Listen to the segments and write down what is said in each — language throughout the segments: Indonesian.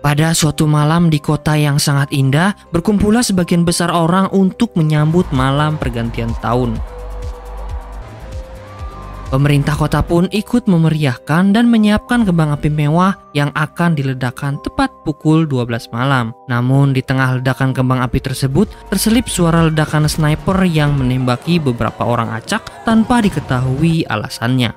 Pada suatu malam di kota yang sangat indah, berkumpullah sebagian besar orang untuk menyambut malam pergantian tahun. Pemerintah kota pun ikut memeriahkan dan menyiapkan kembang api mewah yang akan diledakkan tepat pukul 12 malam. Namun di tengah ledakan kembang api tersebut, terselip suara ledakan sniper yang menembaki beberapa orang acak tanpa diketahui alasannya.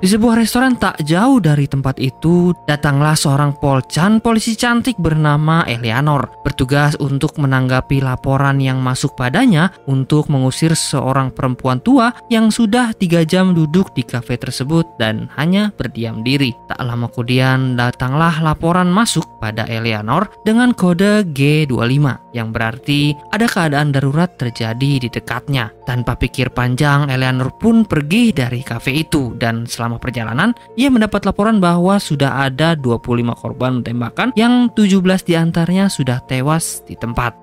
Di sebuah restoran tak jauh dari tempat itu, datanglah seorang polisi cantik bernama Eleanor, bertugas untuk menanggapi laporan yang masuk padanya untuk mengusir seorang perempuan tua yang sudah 3 jam duduk di kafe tersebut dan hanya berdiam diri. Tak lama kemudian datanglah laporan masuk pada Eleanor dengan kode G25, yang berarti ada keadaan darurat terjadi di dekatnya. Tanpa pikir panjang, Eleanor pun pergi dari kafe itu dan selama perjalanan, ia mendapat laporan bahwa sudah ada 25 korban tembakan yang 17 diantaranya sudah tewas di tempat.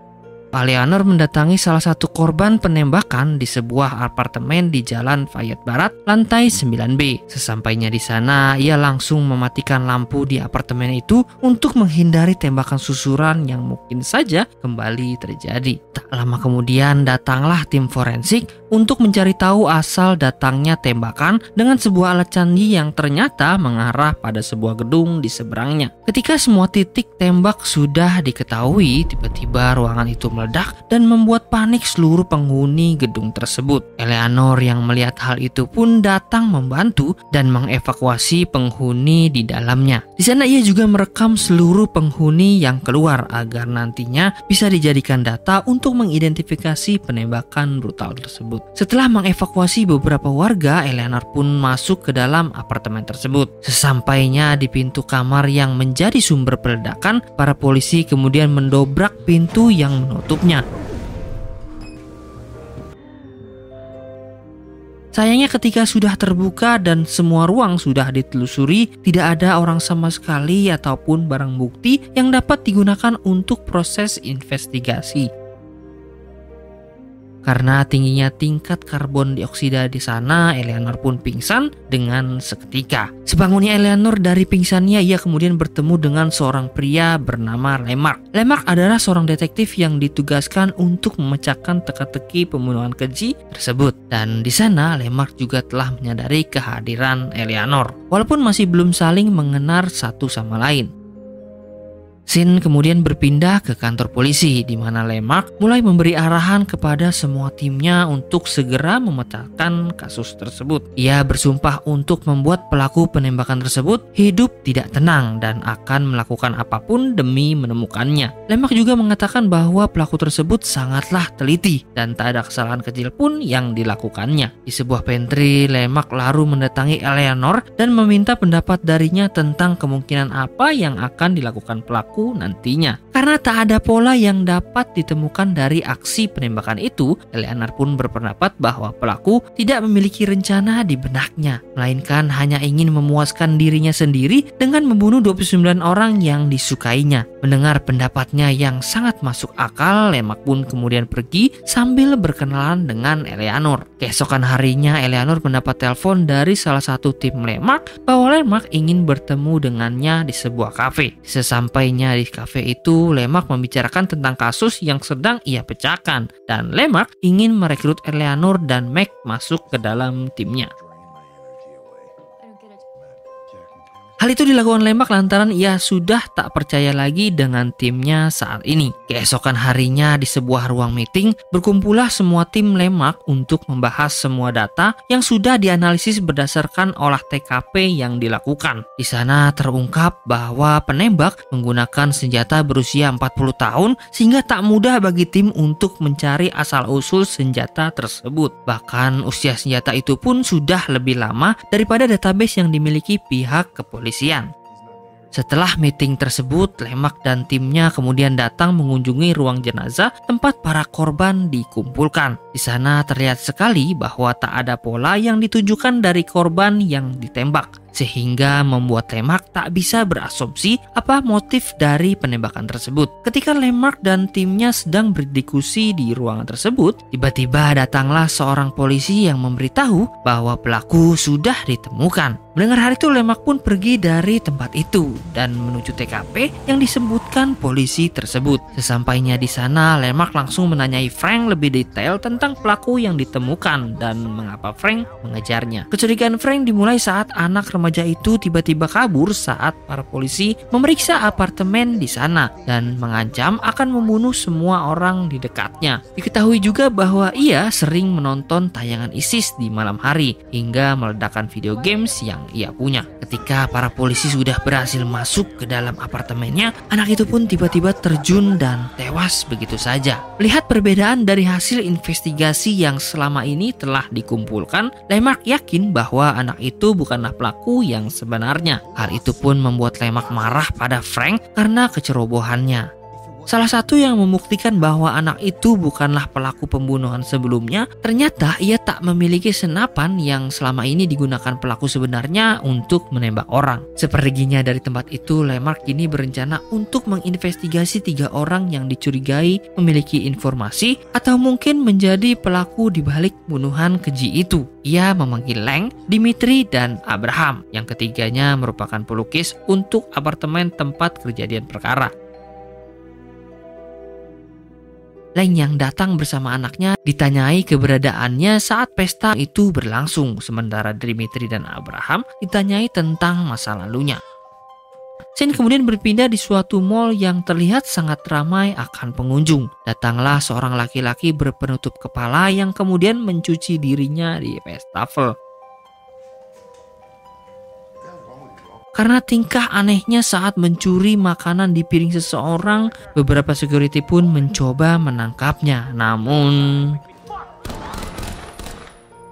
Eleanor mendatangi salah satu korban penembakan di sebuah apartemen di Jalan Fayette Barat, lantai 9B. Sesampainya di sana, ia langsung mematikan lampu di apartemen itu untuk menghindari tembakan susuran yang mungkin saja kembali terjadi. Tak lama kemudian datanglah tim forensik untuk mencari tahu asal datangnya tembakan dengan sebuah alat canggih yang ternyata mengarah pada sebuah gedung di seberangnya. Ketika semua titik tembak sudah diketahui, tiba-tiba ruangan itu meledak dan membuat panik seluruh penghuni gedung tersebut. Eleanor yang melihat hal itu pun datang membantu dan mengevakuasi penghuni di dalamnya. Di sana ia juga merekam seluruh penghuni yang keluar agar nantinya bisa dijadikan data untuk mengidentifikasi penembakan brutal tersebut. Setelah mengevakuasi beberapa warga, Eleanor pun masuk ke dalam apartemen tersebut. Sesampainya di pintu kamar yang menjadi sumber peledakan, para polisi kemudian mendobrak pintu yang menutupnya. Sayangnya ketika sudah terbuka dan semua ruang sudah ditelusuri, tidak ada orang sama sekali ataupun barang bukti yang dapat digunakan untuk proses investigasi. Karena tingginya tingkat karbon dioksida di sana, Eleanor pun pingsan dengan seketika. Sebangunnya Eleanor dari pingsannya, ia kemudian bertemu dengan seorang pria bernama Lemark. Lemark adalah seorang detektif yang ditugaskan untuk memecahkan teka-teki pembunuhan keji tersebut. Dan di sana Lemark juga telah menyadari kehadiran Eleanor, walaupun masih belum saling mengenal satu sama lain. Scene kemudian berpindah ke kantor polisi, di mana Lemark mulai memberi arahan kepada semua timnya untuk segera memecahkan kasus tersebut. Ia bersumpah untuk membuat pelaku penembakan tersebut hidup tidak tenang dan akan melakukan apapun demi menemukannya. Lemark juga mengatakan bahwa pelaku tersebut sangatlah teliti dan tak ada kesalahan kecil pun yang dilakukannya. Di sebuah pantry, Lemark lalu mendatangi Eleanor dan meminta pendapat darinya tentang kemungkinan apa yang akan dilakukan pelaku nantinya. Karena tak ada pola yang dapat ditemukan dari aksi penembakan itu, Eleanor pun berpendapat bahwa pelaku tidak memiliki rencana di benaknya, melainkan hanya ingin memuaskan dirinya sendiri dengan membunuh 29 orang yang disukainya. Mendengar pendapatnya yang sangat masuk akal, Lemark pun kemudian pergi sambil berkenalan dengan Eleanor. Keesokan harinya, Eleanor mendapat telepon dari salah satu tim Lemark bahwa Lemark ingin bertemu dengannya di sebuah kafe. Sesampainya di kafe itu, Lemark membicarakan tentang kasus yang sedang ia pecahkan, dan Lemark ingin merekrut Eleanor dan Meg masuk ke dalam timnya. Hal itu dilakukan Lemark lantaran ia sudah tak percaya lagi dengan timnya saat ini. Keesokan harinya di sebuah ruang meeting, berkumpullah semua tim Lemark untuk membahas semua data yang sudah dianalisis berdasarkan olah TKP yang dilakukan. Di sana terungkap bahwa penembak menggunakan senjata berusia 40 tahun sehingga tak mudah bagi tim untuk mencari asal-usul senjata tersebut. Bahkan usia senjata itu pun sudah lebih lama daripada database yang dimiliki pihak kepolisian. Setelah meeting tersebut, Lemark dan timnya kemudian datang mengunjungi ruang jenazah tempat para korban dikumpulkan. Di sana terlihat sekali bahwa tak ada pola yang ditunjukkan dari korban yang ditembak. sehingga membuat Lemark tak bisa berasumsi apa motif dari penembakan tersebut. Ketika Lemark dan timnya sedang berdiskusi di ruangan tersebut, tiba-tiba datanglah seorang polisi yang memberitahu bahwa pelaku sudah ditemukan. Mendengar hal itu, Lemark pun pergi dari tempat itu dan menuju TKP yang disebutkan polisi tersebut. Sesampainya di sana, Lemark langsung menanyai Frank lebih detail tentang pelaku yang ditemukan dan mengapa Frank mengejarnya. Kecurigaan Frank dimulai saat anak remaja itu tiba-tiba kabur saat para polisi memeriksa apartemen di sana dan mengancam akan membunuh semua orang di dekatnya. Diketahui juga bahwa ia sering menonton tayangan ISIS di malam hari hingga meledakkan video games yang ia punya. Ketika para polisi sudah berhasil masuk ke dalam apartemennya, anak itu pun tiba-tiba terjun dan tewas begitu saja. Melihat perbedaan dari hasil investigasi yang selama ini telah dikumpulkan, Lemark yakin bahwa anak itu bukanlah pelaku yang sebenarnya. Hal itu pun membuat Lemark marah pada Frank karena kecerobohannya. Salah satu yang membuktikan bahwa anak itu bukanlah pelaku pembunuhan sebelumnya, ternyata ia tak memiliki senapan yang selama ini digunakan pelaku sebenarnya untuk menembak orang. Sepertinya dari tempat itu, Lemark kini berencana untuk menginvestigasi 3 orang yang dicurigai memiliki informasi atau mungkin menjadi pelaku di balik pembunuhan keji itu. Ia memanggil Leng, Dimitri, dan Abraham. Yang ketiganya merupakan pelukis untuk apartemen tempat kejadian perkara. Leng yang datang bersama anaknya ditanyai keberadaannya saat pesta itu berlangsung, sementara Dimitri dan Abraham ditanyai tentang masa lalunya. Scene kemudian berpindah di suatu mall yang terlihat sangat ramai akan pengunjung. Datanglah seorang laki-laki berpenutup kepala yang kemudian mencuci dirinya di wastafel. Karena tingkah anehnya saat mencuri makanan di piring seseorang, beberapa security pun mencoba menangkapnya. Namun,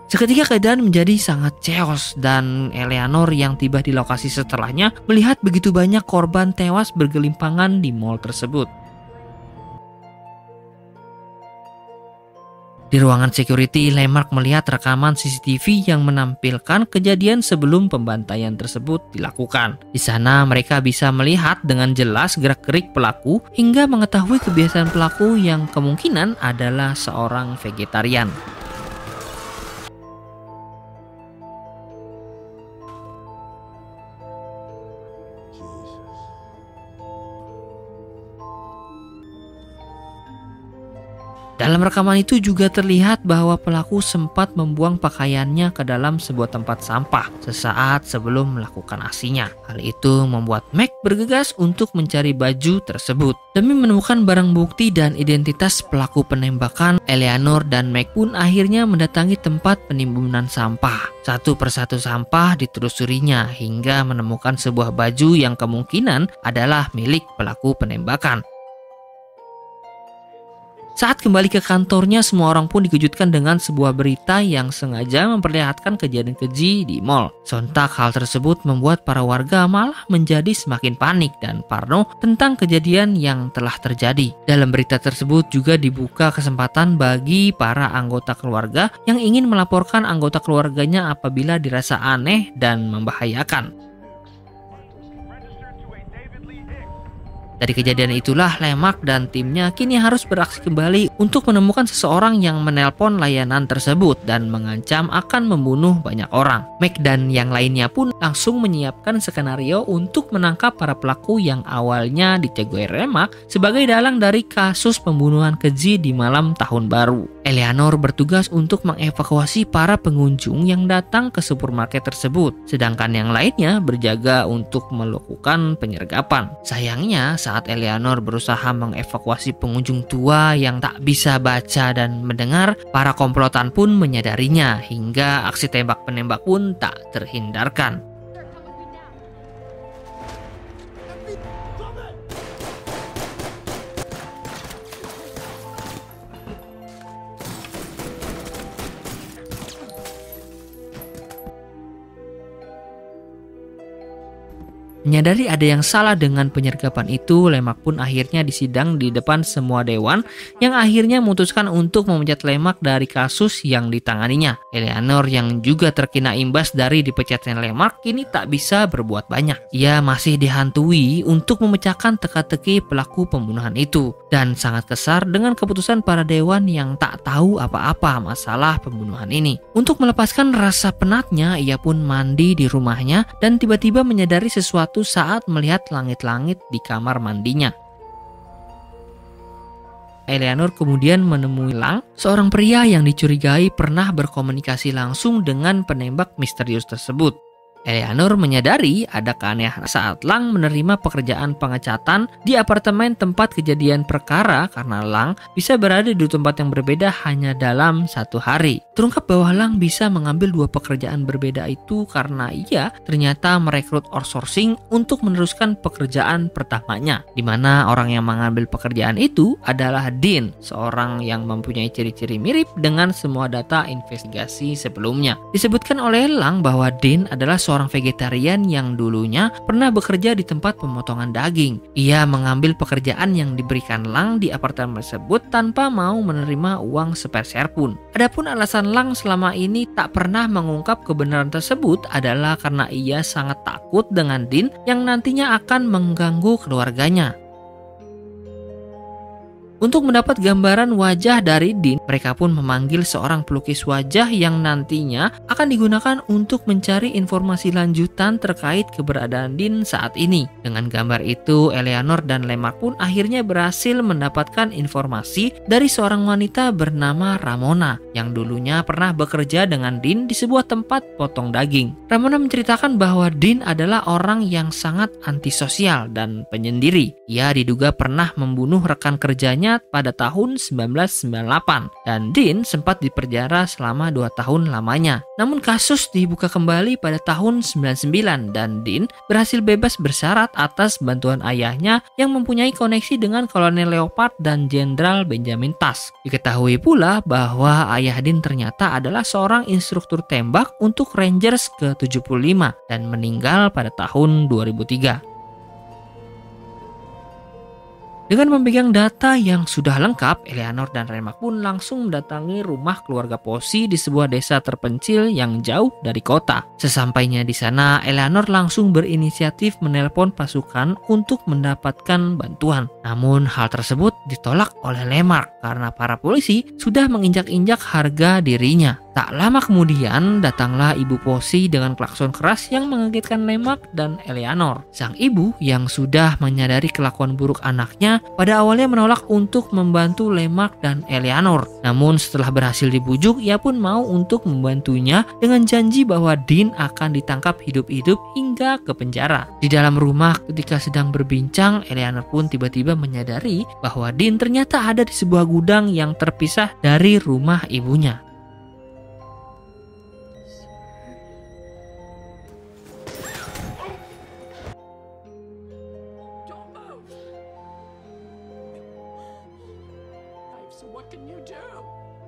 seketika keadaan menjadi sangat chaos dan Eleanor yang tiba di lokasi setelahnya melihat begitu banyak korban tewas bergelimpangan di mall tersebut. Di ruangan security, Lemark melihat rekaman CCTV yang menampilkan kejadian sebelum pembantaian tersebut dilakukan. Di sana mereka bisa melihat dengan jelas gerak-gerik pelaku hingga mengetahui kebiasaan pelaku yang kemungkinan adalah seorang vegetarian. Dalam rekaman itu juga terlihat bahwa pelaku sempat membuang pakaiannya ke dalam sebuah tempat sampah sesaat sebelum melakukan aksinya. Hal itu membuat Mac bergegas untuk mencari baju tersebut. Demi menemukan barang bukti dan identitas pelaku penembakan, Eleanor dan Mac pun akhirnya mendatangi tempat penimbunan sampah. Satu persatu sampah ditelusurinya hingga menemukan sebuah baju yang kemungkinan adalah milik pelaku penembakan. Saat kembali ke kantornya, semua orang pun dikejutkan dengan sebuah berita yang sengaja memperlihatkan kejadian keji di mall. Sontak hal tersebut membuat para warga malah menjadi semakin panik dan parno tentang kejadian yang telah terjadi. Dalam berita tersebut juga dibuka kesempatan bagi para anggota keluarga yang ingin melaporkan anggota keluarganya apabila dirasa aneh dan membahayakan. Dari kejadian itulah Lemark dan timnya kini harus beraksi kembali untuk menemukan seseorang yang menelpon layanan tersebut dan mengancam akan membunuh banyak orang. Mac dan yang lainnya pun langsung menyiapkan skenario untuk menangkap para pelaku yang awalnya dicegoy Lemark sebagai dalang dari kasus pembunuhan keji di malam tahun baru. Eleanor bertugas untuk mengevakuasi para pengunjung yang datang ke supermarket tersebut, sedangkan yang lainnya berjaga untuk melakukan penyergapan. Sayangnya, saat Eleanor berusaha mengevakuasi pengunjung tua yang tak bisa baca dan mendengar, para komplotan pun menyadarinya hingga aksi tembak-penembak pun tak terhindarkan. Menyadari ada yang salah dengan penyergapan itu, Lemak pun akhirnya disidang di depan semua dewan yang akhirnya memutuskan untuk memecat Lemak dari kasus yang ditanganinya. Eleanor yang juga terkena imbas dari dipecatnya Lemak kini tak bisa berbuat banyak. Ia masih dihantui untuk memecahkan teka-teki pelaku pembunuhan itu dan sangat kesal dengan keputusan para dewan yang tak tahu apa-apa masalah pembunuhan ini. Untuk melepaskan rasa penatnya, ia pun mandi di rumahnya dan tiba-tiba menyadari sesuatu saat melihat langit-langit di kamar mandinya. Eleanor kemudian menemui Lang, seorang pria yang dicurigai pernah berkomunikasi langsung dengan penembak misterius tersebut. Eleanor menyadari ada keanehan saat Lang menerima pekerjaan pengecatan di apartemen tempat kejadian perkara karena Lang bisa berada di tempat yang berbeda hanya dalam satu hari. Terungkap bahwa Lang bisa mengambil dua pekerjaan berbeda itu karena ia ternyata merekrut outsourcing untuk meneruskan pekerjaan pertamanya, di mana orang yang mengambil pekerjaan itu adalah Dean, seorang yang mempunyai ciri-ciri mirip dengan semua data investigasi sebelumnya. Disebutkan oleh Lang bahwa Dean adalah seorang vegetarian yang dulunya pernah bekerja di tempat pemotongan daging. Ia mengambil pekerjaan yang diberikan Lang di apartemen tersebut tanpa mau menerima uang sepeser pun. Adapun alasan Lang selama ini tak pernah mengungkap kebenaran tersebut adalah karena ia sangat takut dengan Dean yang nantinya akan mengganggu keluarganya. Untuk mendapat gambaran wajah dari Dean, mereka pun memanggil seorang pelukis wajah yang nantinya akan digunakan untuk mencari informasi lanjutan terkait keberadaan Dean saat ini. Dengan gambar itu, Eleanor dan Lemak pun akhirnya berhasil mendapatkan informasi dari seorang wanita bernama Ramona yang dulunya pernah bekerja dengan Dean di sebuah tempat potong daging. Ramona menceritakan bahwa Dean adalah orang yang sangat antisosial dan penyendiri. Ia diduga pernah membunuh rekan kerjanya pada tahun 1998 dan Dean sempat dipenjara selama 2 tahun lamanya. Namun kasus dibuka kembali pada tahun 99 dan Dean berhasil bebas bersyarat atas bantuan ayahnya yang mempunyai koneksi dengan Kolonel Leopard dan Jenderal Benjamin Task. Diketahui pula bahwa ayah Dean ternyata adalah seorang instruktur tembak untuk Rangers ke-75 dan meninggal pada tahun 2003. Dengan memegang data yang sudah lengkap, Eleanor dan Lemak pun langsung mendatangi rumah keluarga Posey di sebuah desa terpencil yang jauh dari kota. Sesampainya di sana, Eleanor langsung berinisiatif menelpon pasukan untuk mendapatkan bantuan. Namun hal tersebut ditolak oleh Lemak karena para polisi sudah menginjak-injak harga dirinya. Tak lama kemudian datanglah ibu Posey dengan klakson keras yang mengagetkan Lemak dan Eleanor. Sang ibu yang sudah menyadari kelakuan buruk anaknya pada awalnya menolak untuk membantu Lemak dan Eleanor. Namun setelah berhasil dibujuk, ia pun mau untuk membantunya dengan janji bahwa Dean akan ditangkap hidup-hidup hingga ke penjara. Di dalam rumah ketika sedang berbincang, Eleanor pun tiba-tiba menyadari bahwa Dean ternyata ada di sebuah gudang yang terpisah dari rumah ibunya.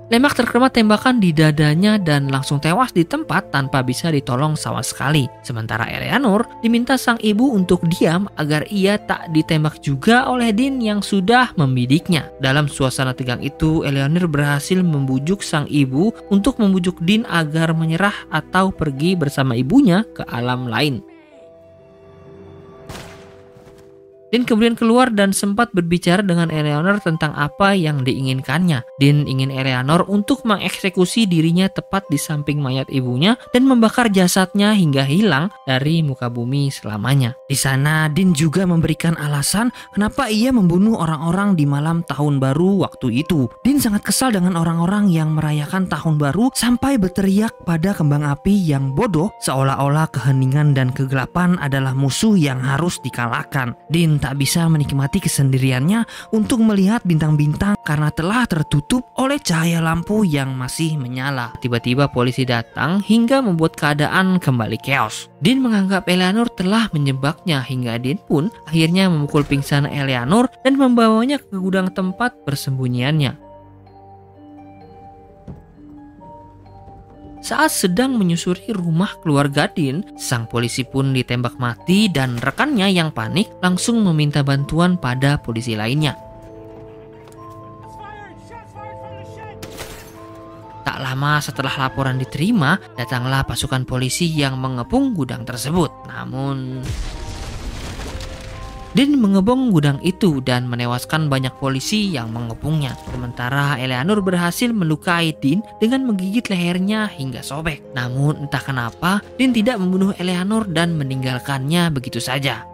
Lemak terkena tembakan di dadanya dan langsung tewas di tempat tanpa bisa ditolong sama sekali. Sementara Eleanor diminta sang ibu untuk diam agar ia tak ditembak juga oleh Dean yang sudah membidiknya. Dalam suasana tegang itu, Eleanor berhasil membujuk sang ibu untuk membujuk Dean agar menyerah atau pergi bersama ibunya ke alam lain. Dean kemudian keluar dan sempat berbicara dengan Eleanor tentang apa yang diinginkannya. Dean ingin Eleanor untuk mengeksekusi dirinya tepat di samping mayat ibunya dan membakar jasadnya hingga hilang dari muka bumi selamanya. Di sana Dean juga memberikan alasan kenapa ia membunuh orang-orang di malam tahun baru waktu itu. Dean sangat kesal dengan orang-orang yang merayakan tahun baru sampai berteriak pada kembang api yang bodoh, seolah-olah keheningan dan kegelapan adalah musuh yang harus dikalahkan. Dean tak bisa menikmati kesendiriannya untuk melihat bintang-bintang karena telah tertutup oleh cahaya lampu yang masih menyala. Tiba-tiba polisi datang hingga membuat keadaan kembali chaos. Dean menganggap Eleanor telah menjebaknya hingga Dean pun akhirnya memukul pingsan Eleanor dan membawanya ke gudang tempat persembunyiannya. Saat sedang menyusuri rumah keluarga Dean, sang polisi pun ditembak mati dan rekannya yang panik langsung meminta bantuan pada polisi lainnya. Tak lama setelah laporan diterima, datanglah pasukan polisi yang mengepung gudang tersebut. Namun Dean mengebom gudang itu dan menewaskan banyak polisi yang mengepungnya. Sementara Eleanor berhasil melukai Dean dengan menggigit lehernya hingga sobek. Namun entah kenapa Dean tidak membunuh Eleanor dan meninggalkannya begitu saja.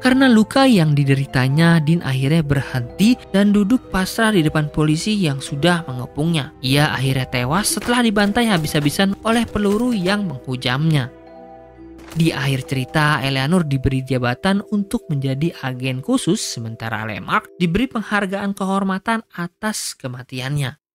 Karena luka yang dideritanya, Dean akhirnya berhenti dan duduk pasrah di depan polisi yang sudah mengepungnya. Ia akhirnya tewas setelah dibantai habis-habisan oleh peluru yang menghujamnya. Di akhir cerita, Eleanor diberi jabatan untuk menjadi agen khusus, sementara Lemark diberi penghargaan kehormatan atas kematiannya.